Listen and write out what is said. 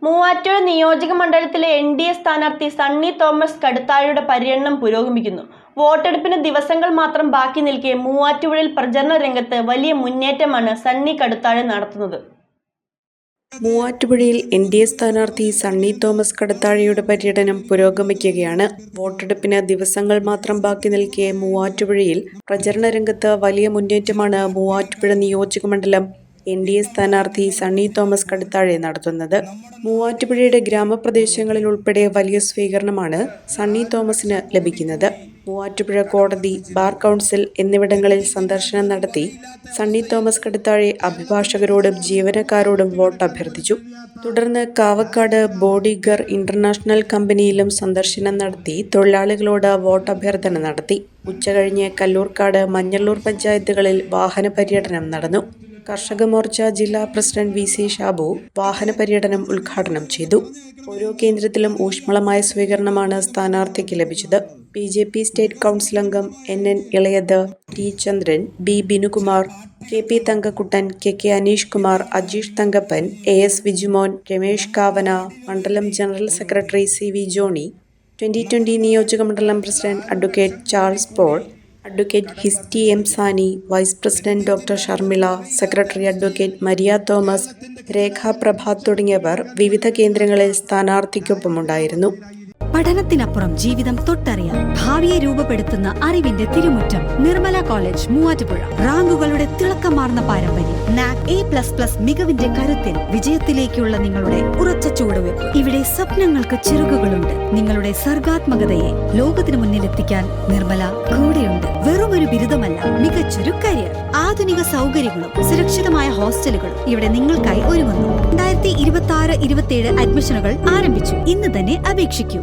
മൂവാറ്റുപുഴ നിയോജക മണ്ഡലത്തിലെ എൻ.ഡി.എ സ്ഥാനാർത്ഥി സണ്ണി തോമസ് കടുത്താഴിയുടെ പര്യടനം പുരോഗമിക്കുന്നു. വോട്ടെടുപ്പിന് ദിവസങ്ങൾ മാത്രം ബാക്കി നിൽക്കെ മൂവാറ്റുപുഴയിൽ പ്രചരണ രംഗത്ത് വലിയ മുന്നേറ്റമാണ് സണ്ണി കടുത്താഴി നടത്തുന്നത്. മൂവാറ്റുപുഴയിൽ എൻ.ഡി.എ സ്ഥാനാർത്ഥി സണ്ണി തോമസ് കടുത്താഴിയുടെ പര്യടനം പുരോഗമിക്കുകയാണ്. വോട്ടെടുപ്പിന് ദിവസങ്ങൾ മാത്രം ബാക്കി നിൽക്കെ മൂവാറ്റുപുഴയിൽ പ്രചരണ രംഗത്ത് വലിയ മുന്നേറ്റമാണ് മൂവാറ്റുപുഴ നിയോജകമണ്ഡലം എൻ.ഡി.എ സ്ഥാനാർത്ഥി സണ്ണി തോമസ് കടുത്താഴി നടത്തുന്നത്. മൂവാറ്റുപുഴയുടെ ഗ്രാമപ്രദേശങ്ങളിൽ ഉൾപ്പെടെ വലിയ സ്വീകരണമാണ് സണ്ണി തോമസിന് ലഭിക്കുന്നത്. മൂവാറ്റുപുഴ കോടതി, ബാർ കൗൺസിൽ എന്നിവിടങ്ങളിൽ സന്ദർശനം നടത്തി സണ്ണി തോമസ് കടുത്താഴി അഭിഭാഷകരോടും ജീവനക്കാരോടും വോട്ട് അഭ്യർത്ഥിച്ചു. തുടർന്ന് കാവക്കാട് ബോഡിഗർ ഇന്റർനാഷണൽ കമ്പനിയിലും സന്ദർശനം നടത്തി തൊഴിലാളികളോട് വോട്ട് അഭ്യർത്ഥന നടത്തി. ഉച്ചകഴിഞ്ഞ് കല്ലൂർക്കാട്, മഞ്ഞള്ളൂർ പഞ്ചായത്തുകളിൽ വാഹന പര്യടനം നടന്നു. കർഷക മോർച്ച ജില്ലാ പ്രസിഡന്റ് വി.സി. ഷാബു വാഹന പര്യടനം ഉദ്ഘാടനം ചെയ്തു. ഓരോ കേന്ദ്രത്തിലും ഊഷ്മളമായ സ്വീകരണമാണ് സ്ഥാനാർത്ഥിക്ക് ലഭിച്ചത്. ബി.ജെ.പി സ്റ്റേറ്റ് കൗൺസിൽ അംഗം N.N. Elayath, T. Chandran, B. Binukumar, KP. Thankakuttan, KK. Aneesh Kumar, Ajeesh Thankappan, AS. Vijumon, Ramesh Kavana, മണ്ഡലം ജനറൽ സെക്രട്ടറി സി.വി. ജോണി, 2020 നിയോജകമണ്ഡലം president advocate Charles Paul, advocate Histy M. Sani, vice president doctor Sharmila, secretary advocate Maria Thomas, Rekha Prabhat തുടങ്ങിയവർ വിവിധ കേന്ദ്രങ്ങളിൽ സ്ഥാനാർത്ഥിക്കൊപ്പമുണ്ടായിരുന്നു. പഠനത്തിനപ്പുറം ജീവിതം തൊട്ടറിയാം. ഭാവിയെ രൂപപ്പെടുത്തുന്ന അറിവിന്റെ തിരുമുറ്റം നിർമ്മല കോളേജ് മൂവാറ്റുപുഴ. റാങ്കുകളുടെ തിളക്കമാർന്ന പാരമ്പര്യം, നാക് A++ മികവിന്റെ കരുത്തിൽ വിജയത്തിലേക്കുള്ള നിങ്ങളുടെ ഉറച്ച ചുവടുവെപ്പ്. ഇവിടെ സ്വപ്നങ്ങൾക്ക് ചിറകുകളുണ്ട്. നിങ്ങളുടെ സർഗാത്മകതയെ ലോകത്തിന് മുന്നിലെത്തിക്കാൻ നിർമ്മല കൂടെയുണ്ട്. വെറുമൊരു ബിരുദമല്ല, മികച്ചൊരു കരിയർ. ആധുനിക സൗകര്യങ്ങളും സുരക്ഷിതമായ ഹോസ്റ്റലുകളും ഇവിടെ നിങ്ങൾക്കായി ഒരുങ്ങുന്നു. 2026-27 അഡ്മിഷനുകൾ ആരംഭിച്ചു. ഇന്ന് തന്നെ അപേക്ഷിക്കൂ.